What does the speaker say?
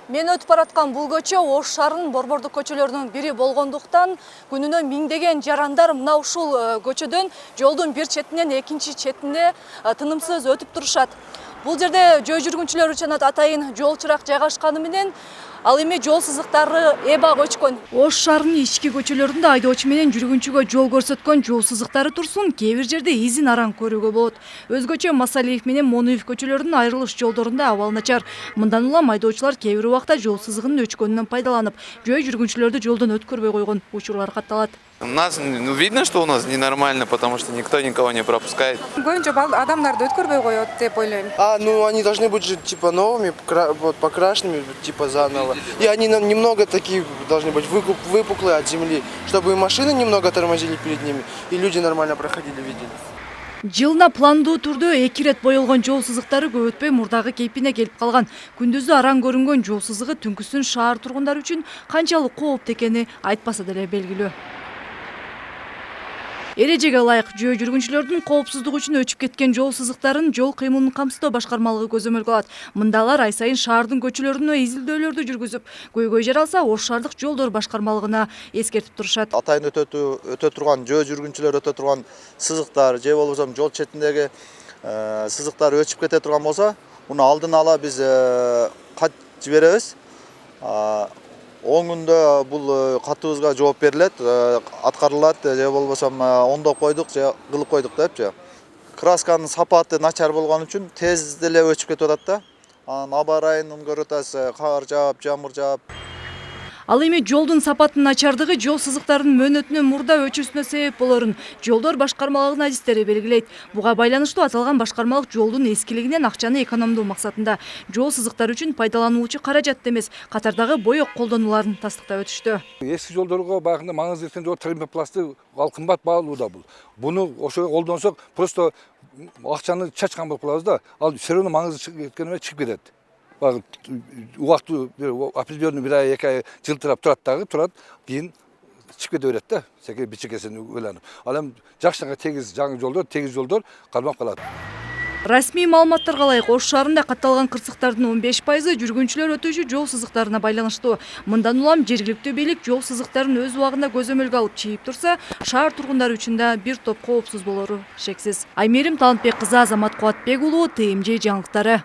Мен өтүп бараткан бул көчө Ош шаарынын борбордук көчөлөрүнүн бири болгондуктан күнүнө миңдеген жарандар мына ушул көчөдөн жолдун бир четинен экинчи четине тынымсыз өтүп турушат. Бул жерде жөө жүргүнчүлөр үчүн атайын жол чырак жайгашканы менен ал эми жол сызыктары эбак өчкөн. Ош шаарынын ички көчөлөрүндө айдоочу менен жүргүнчүгө жол көрсөткөн жол сызыктары турсун, кээ бир жерде изин араң көрүүгө болот. Өзгөчө Масалиев менен Монуев көчөлөрүнүн айрылыш жолдорунда абал начар. Мындан улам айдоочулар кээ бир убакта жол сызыгынын өчкөнүнөн пайдаланып, жөө жүргүнчүлөрдү жолдон өткөрбөй койгон учурлар катталат. У нас видно, что у нас ненормально, потому что никто никого не пропускает. Көбүнчө адамдарды өткөрбөй коет деп ойлойм. Они должны быть же типа новыми, покрашенными, типа заново. И они немного такие должны быть выпуклые от земли, чтобы и машины немного тормозили перед ними, и люди нормально проходили, видели. Жылына пландуу түрдө 2 рет боелгон жол сызыктары көп өтпөй мурдагы кейпине келип калган. Күндүзү араң көрүнгөн жол сызыгы түнкүсүн шаар тургундары үчүн канчалык кооптуу экени айтпаса деле белгилүү. Эрежеге ылайык жөө жүргүнчүлөрдүн коопсуздугу үчүн өчүп кеткен жол сызыктарын жол кыймылын камсыздоо башкармалыгы көзөмөлгө алат. Мында алар ай сайын шаардын көчөлөрүнө изилдөөлөрдү жүргүзүп, көйгөй жаралса Ош шаардык жолдор башкармалыгына эскертип турушат. Атайын өтө турган жөө жүргүнчүлөр өтө турган сызыктар же болбосо жол четиндеги сызыктар өчүп кете турган болсо, муну алдын ала биз кат жиберебиз. 10 күндө бул катыбызга жооп берилет, аткарылат же болбосо оңдоп койдук же кылып койдук депчи. Красканын сапаты начар болгон үчүн тез деле өчүп кетип атат да. Анан аба ырайын көрүп атасыз, кар жаап, жамыр жаап. Ал эми жолдун сапатынын начардыгы жол сызыктарынын мөөнөтүнөн мурда өчүүсүнө себеп болорун жолдор башкармалыгынын адистери белгилейт. Буга байланыштуу аталган башкармалык жолдун эскилигинен акчаны экономдоо максатында жол сызыктары үчүн пайдалануучу каражатты эмес, катардагы боек колдонуларын тастыктап өтүштү. Эски жолдорго багында маңызды эрткен жол термопласты ал кымбат баалуу да бул. Буну ошо колдонсок просто акчаны чачкан болуп калабыз да. Ал все равно маңызды эрткенине чыгып кетет. Убактуу определенный бир ай, 2 ай жылтырап турат, кийин чыгып кете берет да. Секе бичекесин ойлонуп. Ал эми жакшыга тегиз жаңы жолдор калмап калат. Расмий маалыматтарга ылайык Ош шаарында катталган кырсыктардын 15% жүргүнчүлөр өтүүчү жол сызыктарына байланыштуу. Мындан улам жергиликтүү бийлик жол сызыктарын өз убагында көзөмөлгө алып чийип турса, шаар тургундары үчүн да бир топ коопсуз болору шексиз. Аймерим Талантбек кызы, Азамат Кубатбек уулу, ТМЖ жаңылыктары.